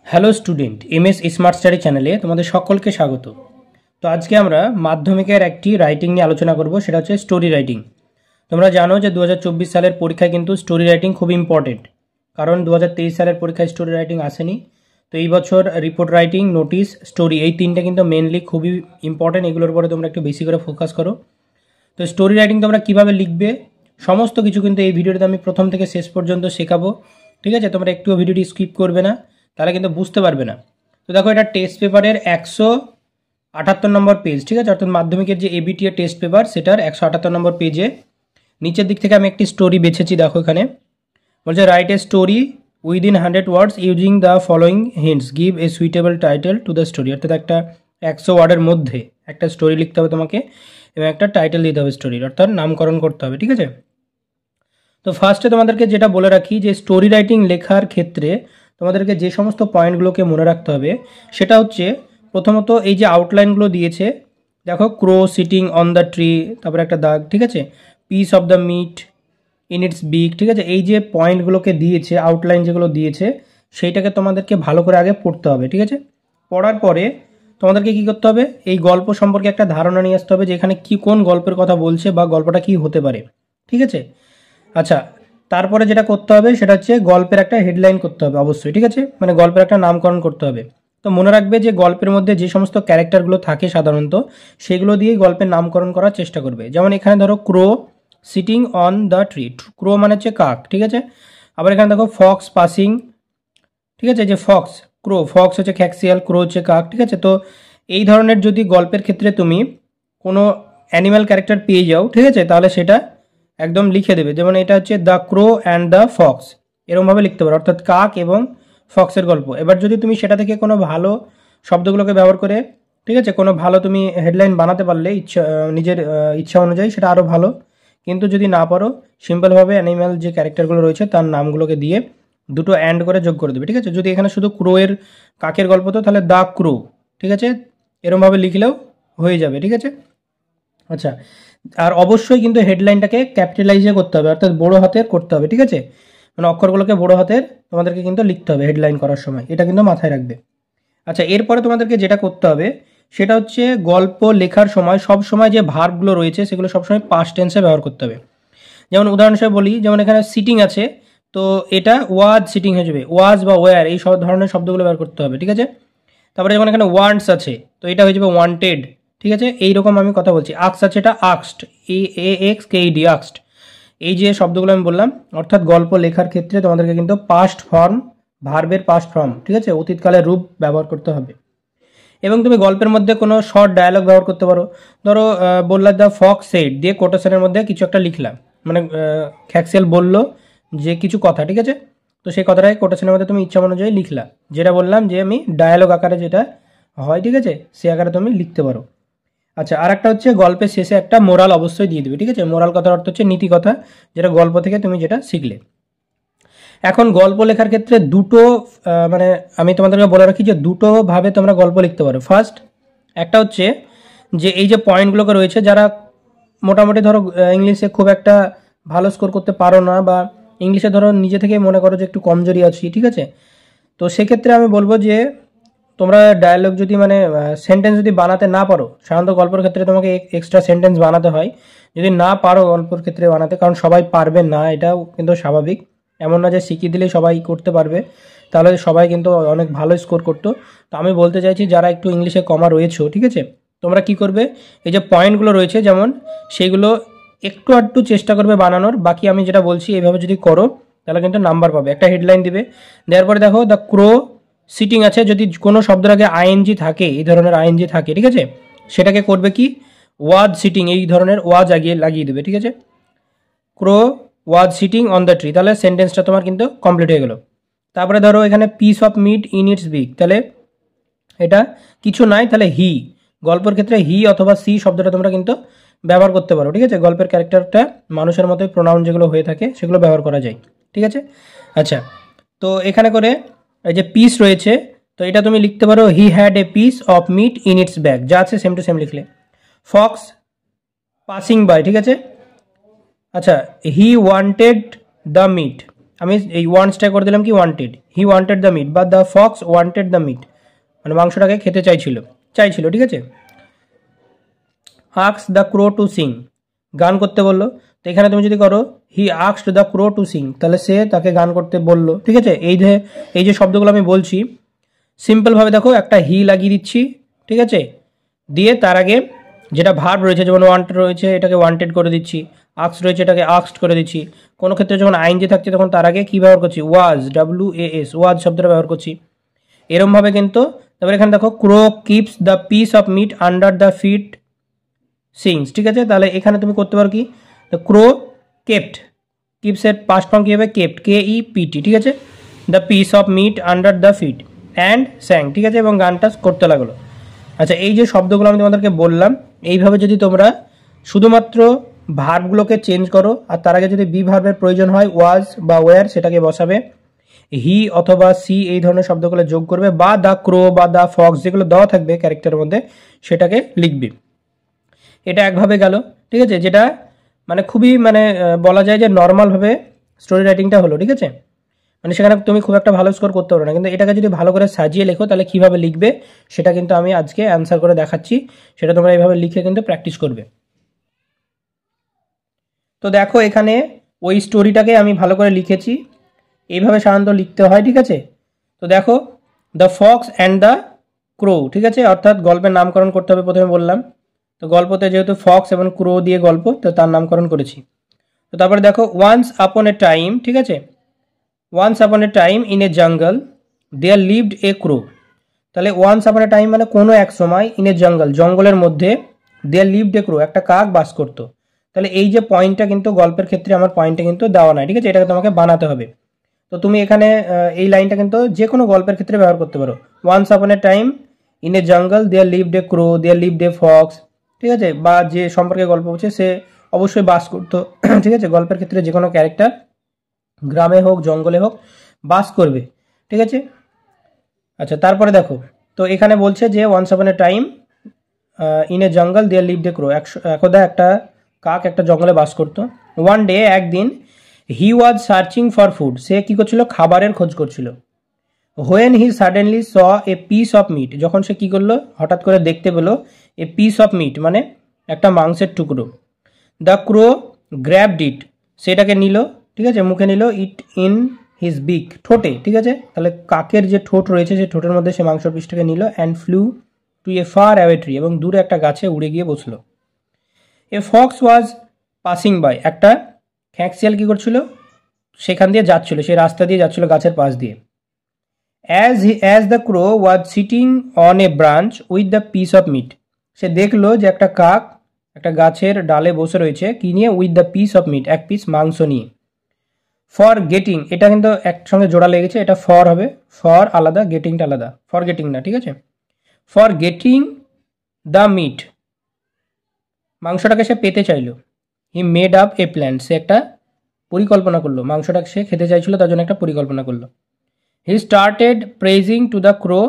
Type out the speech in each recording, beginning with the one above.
Hello student, MS smart study চ্যানেলে তোমাদের সকলকে স্বাগত। তো আজকে আমরা মাধ্যমিকের একটি রাইটিং নিয়ে আলোচনা করব, সেটা হচ্ছে স্টোরি রাইটিং। তোমরা জানো যে 2024 সালের পরীক্ষায় কিন্তু স্টোরি রাইটিং খুব ইম্পর্টেন্ট, কারণ 2023 সালের পরীক্ষায় স্টোরি রাইটিং আসেনি। তো এই বছর রিপোর্ট রাইটিং, নোটিশ, স্টোরি, এই তিনটে কিন্তু মেনলি খুবই ইম্পর্টেন্ট। এগুলোর উপরে তোমরা একটু বেশি করে ফোকাস করো। তো স্টোরি রাইটিং তোমরা কীভাবে লিখবে সমস্ত কিছু কিন্তু এই ভিডিওতে আমি প্রথম থেকে শেষ পর্যন্ত শেখাবো, ঠিক আছে? তোমরা একটুও ভিডিওটি স্কিপ করবে না, তাহলে কিন্তু বুঝতে পারবে না। তো দেখো, এটা টেস্ট পেপারের 178 নম্বর পেজ, ঠিক আছে? অর্থাৎ মাধ্যমিকের যে এবিটি এর টেস্ট পেপার, সেটার 178 নম্বর পেজে নিচের দিক থেকে আমি একটি স্টোরি বেছেছি। দেখো এখানে বলছে, write a story within 100 words using the following hints, give a suitable title to the story. অর্থাৎ একটা 100 ওয়ার্ডের মধ্যে একটা স্টোরি লিখতে হবে তোমাকে, এবং একটা টাইটেল দিতে হবে স্টোরির, অর্থাৎ নামকরণ করতে হবে, ঠিক আছে? তো ফার্স্টে তোমাদেরকে যেটা বলে রাখি, যে স্টোরি রাইটিং লেখার ক্ষেত্রে তোমাদেরকে যে সমস্ত পয়েন্টগুলোকে মনে রাখতে হবে সেটা হচ্ছে, প্রথমত এই যে আউটলাইনগুলো দিয়েছে, দেখো, crow sitting on the tree, তারপরে একটা দাগ, ঠিক আছে? Piece of the meat in its beak, ঠিক আছে? এই যে পয়েন্টগুলোকে দিয়েছে, আউটলাইন যেগুলো দিয়েছে, সেইটাকে তোমাদেরকে ভালো করে আগে পড়তে হবে, ঠিক আছে? পড়ার পরে তোমাদেরকে কী করতে হবে, এই গল্প সম্পর্কে একটা ধারণা নিয়ে আসতে হবে যে এখানে কী, কোন গল্পের কথা বলছে বা গল্পটা কী হতে পারে, ঠিক আছে? আচ্ছা, তারপরে যেটা করতে হবে সেটা হচ্ছে গল্পের একটা হেডলাইন করতে হবে অবশ্যই, ঠিক আছে? মানে গল্পের একটা নামকরণ করতে হবে। তো মনে রাখবে যে গল্পের মধ্যে যে সমস্ত ক্যারেক্টারগুলো থাকে সাধারণত, সেগুলো দিয়েই গল্পের নামকরণ করার চেষ্টা করবে। যেমন এখানে ধরো, ক্রো সিটিং অন দ্য ট্রি, ক্রো মানে হচ্ছে কাক, ঠিক আছে? আবার এখানে দেখো, ফক্স পাসিং, ঠিক আছে? যে ফক্স, ক্রো, ফক্স হচ্ছে খ্যাক্সিয়াল, ক্রো হচ্ছে কাক, ঠিক আছে? তো এই ধরনের যদি গল্পের ক্ষেত্রে তুমি কোনো অ্যানিম্যাল ক্যারেক্টার পেয়ে যাও, ঠিক আছে, তাহলে সেটা একদম লিখে দেবে। যেমন এটা হচ্ছে the crow and the fox, এরকমভাবে লিখতে পারো, অর্থাৎ কাক এবং ফক্সের গল্প। এবার যদি তুমি সেটা থেকে কোনো ভালো শব্দগুলোকে ব্যবহার করে, ঠিক আছে, কোনো ভালো তুমি হেডলাইন বানাতে পারলে নিজের ইচ্ছা অনুযায়ী, সেটা আরও ভালো। কিন্তু যদি না পারো, সিম্পলভাবে অ্যানিম্যাল যে ক্যারেক্টারগুলো রয়েছে তার নামগুলোকে দিয়ে দুটো অ্যান্ড করে যোগ করে দেবে, ঠিক আছে? যদি এখানে শুধু ক্রোয়ের, কাকের গল্প, তো তাহলে দ্য ক্রো, ঠিক আছে, এরমভাবে লিখলেও হয়ে যাবে, ঠিক আছে? আচ্ছা, আর অবশ্যই কিন্তু হেডলাইনটাকে ক্যাপিটালাইজে করতে হবে, অর্থাৎ বড় হাতের করতে হবে, ঠিক আছে? মানে অক্ষরগুলোকে বড় হাতের তোমাদেরকে কিন্তু লিখতে হবে হেডলাইন করার সময়, এটা কিন্তু মাথায় রাখবে। আচ্ছা, এরপরে তোমাদেরকে যেটা করতে হবে সেটা হচ্ছে, গল্প লেখার সময় সব সময় যে ভার্বগুলো রয়েছে সেগুলো সবসময় পাস্ট টেন্সে ব্যবহার করতে হবে। যেমন উদাহরণ হিসেবে বলি, যেমন এখানে সিটিং আছে, তো এটা ওয়াজ সিটিং হয়ে যাবে, ওয়াজ বা ওয়্যার, এই সব ধরনের শব্দগুলো ব্যবহার করতে হবে, ঠিক আছে? তারপরে যেমন এখানে ওয়ান্টস আছে, তো এটা হয়ে যাবে ওয়ান্টেড, ঠিক আছে? এইরকম আমি কথা বলছি। আক্স আছে, এটা আক্সড, AXKED, আক্সড। এই যে শব্দগুলো আমি বললাম, অর্থাৎ গল্প লেখার ক্ষেত্রে তোমাদেরকে কিন্তু পাস্ট ফর্ম, ভার্বের পাস্ট ফর্ম, ঠিক আছে, অতীতকালের রূপ ব্যবহার করতে হবে। এবং তুমি গল্পের মধ্যে কোনো শর্ট ডায়ালগ ব্যবহার করতে পারো। ধরো বললা, দ্য ফক্স সেড, দিয়ে কোটেশনের মধ্যে কিছু একটা লিখলাম, মানে খ্যাক্সিয়াল বললো যে কিছু কথা, ঠিক আছে? তো সেই কথাটাই কোটেশনের মধ্যে তুমি ইচ্ছা অনুযায়ী লিখলা, যেটা বললাম যে আমি ডায়ালগ আকারে যেটা হয়, ঠিক আছে, সে আকারে তুমি লিখতে পারো। আচ্ছা, আর একটা হচ্ছে, গল্পের শেষে একটা মোরাল অবশ্যই দিয়ে দেবে, ঠিক আছে? মোরাল কথার অর্থ হচ্ছে নীতি কথা, যেটা গল্প থেকে তুমি যেটা শিখলে। এখন গল্প লেখার ক্ষেত্রে দুটো, মানে আমি তোমাদেরকে বলে রাখি যে দুটোভাবে তোমরা গল্প লিখতে পারো। ফার্স্ট একটা হচ্ছে যে এই যে পয়েন্টগুলোকে রয়েছে, যারা মোটামুটি ধরো ইংলিশে খুব একটা ভালো স্কোর করতে পারো না, বা ইংলিশে ধরো নিজে থেকে মনে করো যে একটু কমজোরি আছি, ঠিক আছে? তো সেক্ষেত্রে আমি বলবো যে তোমরা ডায়ালগ যদি, মানে সেন্টেন্স যদি বানাতে না পারো, সাধারণত গল্পের ক্ষেত্রে তোমাকে এক্সট্রা সেন্টেন্স বানাতে হয়। যদি না পারো গল্পের ক্ষেত্রে বানাতে, কারণ সবাই পারবে না, এটাও কিন্তু স্বাভাবিক। এমন না যে শিখিয়ে দিলেই সবাই করতে পারবে, তাহলে সবাই কিন্তু অনেক ভালো স্কোর করতো। তো আমি বলতে চাইছি, যারা একটু ইংলিশে কমা রয়েছে, ঠিক আছে, তোমরা কি করবে, এই যে পয়েন্টগুলো রয়েছে যেমন, সেইগুলো একটু আধটু চেষ্টা করবে বানানোর। বাকি আমি যেটা বলছি এইভাবে যদি করো, তাহলে কিন্তু নাম্বার পাবে। একটা হেডলাইন দিবে, দেওয়ার পরে দেখো, দ্য ক্রো সিটিং আছে, যদি কোনো শব্দের আগে আইএনজি থাকে, এই ধরনের আইএনজি থাকে, ঠিক আছে, সেটাকে করবে কি, ওয়াজ সিটিং, এই ধরনের ওয়াজ লাগিয়ে দেবে, ঠিক আছে? Crow was sitting on the tree, তাহলে সেন্টেন্সটা তোমার কিন্তু কমপ্লিট হয়ে গেল। তারপরে ধরো এখানে piece of meat in its beak, তাহলে এটা কিছু নাই, তাহলে হি, গল্পের ক্ষেত্রে হি অথবা সি শব্দটা তোমরা কিন্তু ব্যবহার করতে পারো, ঠিক আছে? গল্পের ক্যারেক্টারটা মানুষের মতোই প্রোনাউন যেগুলো হয়ে থাকে সেগুলো ব্যবহার করা যায়, ঠিক আছে? আচ্ছা, তো এখানে করে এই যে পিস রয়েছে, তো এটা তুমি লিখতে পারো, he had a piece of meat in its beak, যা আছে সেম টু সেম লিখলে। ফক্স পাসিং বাই, ঠিক আছে? আচ্ছা, হি ওয়ান্টেড দ্য মিট, আমি এই ওয়ান্টসটা করে দিলাম কি wanted, he wanted the meat বা the fox wanted the meat, মানে মাংসটাকে খেতে চাইছিল, ঠিক আছে। Asks the crow to sing, গান করতে বললো। তো এখানে তুমি যদি করো হি আক্সড দ্য ক্রো টু সিং, তাহলে সে তাকে গান করতে বললো, ঠিক আছে। এই যে শব্দগুলো আমি বলছি সিম্পলভাবে দেখো, একটা হি লাগিয়ে দিচ্ছি, ঠিক আছে, দিয়ে তার আগে যেটা ভার্ব রয়েছে, যেমন ওয়ান্টেড রয়েছে এটাকে ওয়ান্টেড করে দিচ্ছি, আক্স রয়েছে এটাকে আক্সড করে দিচ্ছি। কোনো ক্ষেত্রে যখন আইনজি থাকছে তখন তার আগে কী ব্যবহার করছি, ওয়াজ, WAS, ওয়াজ শব্দটা ব্যবহার করছি। এরমভাবে কিন্তু তারপরে এখানে দেখো crow keeps the piece of meat under the feet sings, ঠিক আছে। তাহলে এখানে তুমি করতে পারো কি, দ্য ক্রো কেপ্ট, কিপসের পাস্ট ফর্ম কী হবে, কেপ্ট, KEPT, ঠিক আছে, the piece of meat under the feet and sang, ঠিক আছে, এবং গানটা করতে লাগলো। আচ্ছা, এই যে শব্দগুলো আমি তোমাদেরকে বললাম, এইভাবে যদি তোমরা শুধুমাত্র ভার্বগুলোকে চেঞ্জ করো, আর তার আগে যদি বি ভার্বের প্রয়োজন হয় ওয়াজ বা ওয়ার সেটাকে বসাবে, হি অথবা সি এই ধরনের শব্দগুলো যোগ করবে, বা দ্য ক্রো বা দ্য ফক্স যেগুলো দেওয়া থাকবে ক্যারেক্টারের মধ্যে সেটাকে লিখবি। এটা একভাবে গেল, ঠিক আছে, যেটা মানে খুবই মানে বলা যায় যে নর্মালভাবে স্টোরি রাইটিংটা হলো, ঠিক আছে। মানে সেখানে তুমি খুব একটা ভালো স্কোর করতে পারো না, কিন্তু এটাকে যদি ভালো করে সাজিয়ে লেখো তাহলে কীভাবে লিখবে সেটা কিন্তু আমি আজকে অ্যান্সার করে দেখাচ্ছি, সেটা তোমরা এইভাবে লিখে কিন্তু প্র্যাকটিস করবে। তো দেখো এখানে ওই স্টোরিটাকে আমি ভালো করে লিখেছি, এইভাবে সাধারণত লিখতে হয়, ঠিক আছে। তো দেখো the fox and the crow, ঠিক আছে, অর্থাৎ গল্পের নামকরণ করতে হবে প্রথমে বললাম। তো গল্পতে যেহেতু ফক্স এবং ক্রো দিয়ে গল্প, তো তার নামকরণ করেছি। তো তারপরে দেখো ওয়ান্স আপন এ টাইম, ঠিক আছে, once upon A time in a jungle there lived a ক্রো। তাহলে ওয়ান্স আপন এ টাইম মানে কোনো এক সময়, ইন এ জঙ্গল জঙ্গলের মধ্যে, দেয়ার লিভড এ ক্রো একটা কাক বাস করতো। তাহলে এই যে পয়েন্টটা কিন্তু গল্পের ক্ষেত্রে আমার পয়েন্টটা কিন্তু দেওয়া নাই, ঠিক আছে, এটাকে তোমাকে বানাতে হবে। তো তুমি এখানে এই লাইনটা কিন্তু যে কোনো গল্পের ক্ষেত্রে ব্যবহার করতে পারো। Once upon A time in a jungle there lived a crow, there lived a fox, ঠিক আছে, বা যে সম্পর্কে গল্প বলছে সে অবশ্যই বাস করতো, ঠিক আছে। গল্পের ক্ষেত্রে যে কোনো ক্যারেক্টার গ্রামে হোক জঙ্গলে হোক বাস করবে, ঠিক আছে। আচ্ছা, তারপরে দেখো, তো এখানে বলছে যে once upon A time in a jungle there lived a ক্রো, একদা একটা কাক একটা জঙ্গলে বাস করতো। ওয়ান ডে, একদিন, he was searching for food, সে কী করছিল, খাবারের খোঁজ করছিল। When he suddenly saw a piece of meat, যখন সে কী করলো, হঠাৎ করে দেখতে পেলো এ পিস অফ মিট মানে একটা মাংসের টুকরো। দ্য ক্রো গ্র্যাবড ইট, সেটাকে নিল, ঠিক আছে, মুখে নিল, ইট ইন হিজ বিক, ঠোঁটে, ঠিক আছে। তাহলে কাকের যে ঠোঁট রয়েছে সেই ঠোঁটের মধ্যে সে মাংসের পিসটাকে নিল, and flew to a far away tree, এবং দূরে একটা গাছে উড়ে গিয়ে বসলো। A fox was passing by, একটা খ্যাঁকশিয়াল কী করছিল, সেখান দিয়ে যাচ্ছিল, সেই রাস্তা দিয়ে যাচ্ছিল গাছের পাশ দিয়ে। As the crow was sitting on a branch with the piece of meat, সে দেখলো যে একটা কাক একটা গাছের ডালে বসে রয়েছে, কি নিয়ে, with the piece of meat, এক পিস মাংস নিয়ে। ফর গেটিং, এটা কিন্তু একসঙ্গে জোড়া লেগেছে, এটা ফর হবে, ফর আলাদা, গেটিংটা আলাদা, ফর গেটিং না, ঠিক আছে। ফর গেটিং দ্য মিট, মাংসটাকে সে পেতে চাইলো। He made up a plan, সে একটা পরিকল্পনা করলো, মাংসটাকে সে খেতে চাইছিল তার জন্য একটা পরিকল্পনা করলো। He started praising to the crow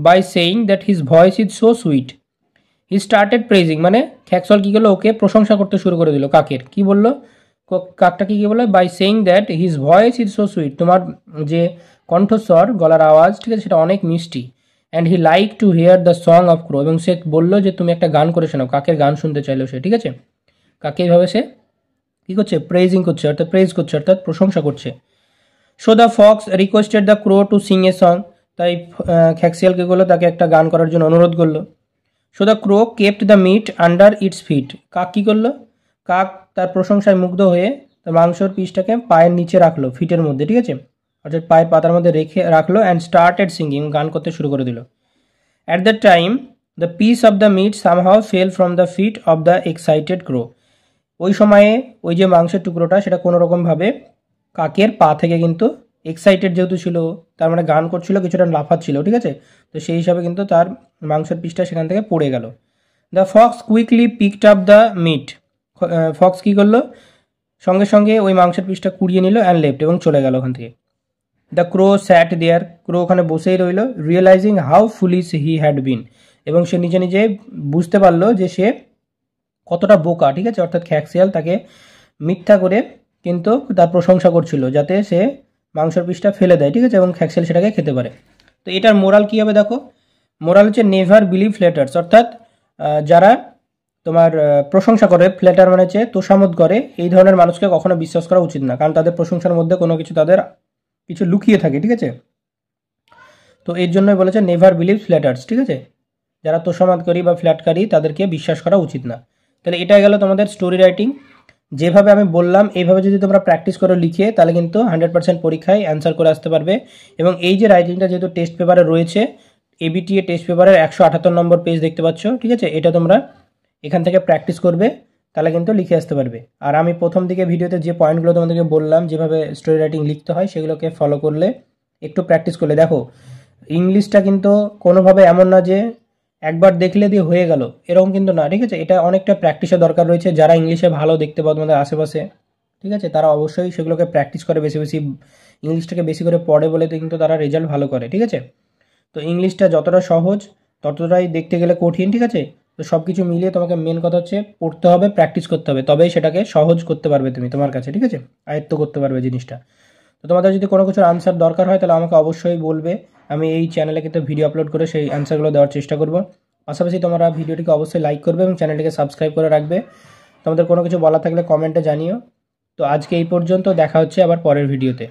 by saying that his voice is so sweet. He started praising মানে খ্যাকসল কী করলো, ওকে প্রশংসা করতে শুরু করে দিল কাকের। কি বললো, কাকটাকে কী বললো, by saying that his voice is so sweet, তোমার যে কণ্ঠস্বর, গলার আওয়াজ, ঠিক আছে, সেটা অনেক মিষ্টি। And he like to hear the song of crow, এবং সে বললো যে তুমি একটা গান করে শোনাও, কাকের গান শুনতে চাইলো সে, ঠিক আছে। কাকে এইভাবে সে কী করছে, প্রেজিং করছে, অর্থাৎ প্রেজ করছে, অর্থাৎ প্রশংসা করছে। So the fox requested the crow to sing a song, তাই খ্যাকসিয়াল কী করলো, তাকে একটা গান করার জন্য অনুরোধ করলো। So the crow kept the meat under its feet, কাক কী করলো, কাক তার প্রশংসায় মুগ্ধ হয়ে তার মাংসর পিসটাকে পায়ের নিচে রাখলো, ফিটের মধ্যে, ঠিক আছে, অর্থাৎ পায়ের পাতার মধ্যে রেখে রাখলো, অ্যান্ড স্টার্টেড সিঙ্গিং, গান করতে শুরু করে দিল। At the time the piece of the meat somehow fell from the feet of the excited crow, ওই সময়ে ওই যে মাংসের টুকরোটা সেটা কোনো রকমভাবে কাকের পা থেকে কিন্তু, এক্সাইটেড যেহেতু ছিল তার মানে গান করছিল, কিছুটা লাফাচ্ছিল, ঠিক আছে, তো সেই হিসাবে কিন্তু তার মাংসের পিসটা সেখান থেকে পড়ে গেল। The fox quickly picked up the meat, fox কী করলো, সঙ্গে সঙ্গে ওই মাংসের পিসটা কুড়িয়ে নিল, অ্যান্ড লেফট, এবং চলে গেল ওখান থেকে। দ্য ক্রো স্যাট দেয়ার, ক্রো ওখানে বসেই রইল, realising how foolish he had been, এবং সে নিজে নিজে বুঝতে পারলো যে সে কতটা বোকা, ঠিক আছে, অর্থাৎ খ্যাকসিয়াল তাকে মিথ্যা করে কিন্তু তার প্রশংসা করছিল, যাতে সে মাংসর পিসটা ফেলে দেয়, ঠিক আছে, এবং খ্যাক্সেল সেটাকে খেতে পারে। তো এটার মোরাল কী হবে দেখো, মোরাল হচ্ছে নেভার বিলিভ ফ্ল্যাটার্স, অর্থাৎ যারা তোমার প্রশংসা করে, ফ্ল্যাটার মানে হচ্ছে তোষামোদ করে, এই ধরনের মানুষকে কখনো বিশ্বাস করা উচিত না, কারণ তাদের প্রশংসার মধ্যে কোনো কিছু তাদের কিছু লুকিয়ে থাকে, ঠিক আছে। তো এর জন্যই বলেছে নেভার বিলিভ ফ্ল্যাটার্স, ঠিক আছে, যারা তোষামোদকারী বা ফ্ল্যাটকারী তাদেরকে বিশ্বাস করা উচিত না। তাহলে এটা গেল তোমাদের স্টোরি রাইটিং। যেভাবে আমি বললাম এইভাবে যদি তোমরা প্র্যাকটিস করে লিখে, তাহলে কিন্তু 100% পরীক্ষায় অ্যান্সার করে আসতে পারবে। এবং এই যে রাইটিংটা যেহেতু টেস্ট পেপারে রয়েছে, এবিটিএ টেস্ট পেপারের 178 নম্বর পেজ দেখতে পাচ্ছ, ঠিক আছে, এটা তোমরা এখান থেকে প্র্যাকটিস করবে, তাহলে কিন্তু লিখে আসতে পারবে। আর আমি প্রথম দিকে ভিডিওতে যে পয়েন্টগুলো তোমাদেরকে বললাম যেভাবে স্টোরি রাইটিং লিখতে হয়, সেগুলোকে ফলো করলে, একটু প্র্যাকটিস করলে, দেখো ইংলিশটা কিন্তু কোনোভাবে এমন না যে একবার দেখলে দিয়ে হয়ে গেল, এরকম কিন্তু না, ঠিক আছে। এটা অনেকটা প্র্যাকটিসের দরকার রয়েছে। যারা ইংলিশে ভালো দেখতে পাও তোমাদের আশেপাশে, ঠিক আছে, তারা অবশ্যই সেগুলোকে প্র্যাকটিস করে, বেশি বেশি ইংলিশটাকে বেশি করে পড়ে বলে তো কিন্তু তারা রেজাল্ট ভালো করে, ঠিক আছে। তো ইংলিশটা যতটা সহজ ততটাই দেখতে গেলে কঠিন, ঠিক আছে। তো সব কিছু মিলিয়ে তোমাকে মেন কথা হচ্ছে পড়তে হবে, প্র্যাকটিস করতে হবে, তবেই সেটাকে সহজ করতে পারবে তুমি তোমার কাছে, ঠিক আছে, আয়ত্ত করতে পারবে জিনিসটা। তো তোমাদের যদি কোনো কিছুর আনসার দরকার হয় তাহলে আমাকে অবশ্যই বলবে, আমি এই চ্যানেলে কিন্তু ভিডিও আপলোড করে সেই আনসারগুলো দেওয়ার চেষ্টা করব। পাশাপাশি তোমরা ভিডিওটিকে অবশ্যই লাইক করবে এবং চ্যানেলটিকে সাবস্ক্রাইব করে রাখবে। তোমাদের কোনো কিছু বলা থাকলে কমেন্টে জানিও। তো আজকে এই পর্যন্ত, দেখা হচ্ছে আবার পরের ভিডিওতে।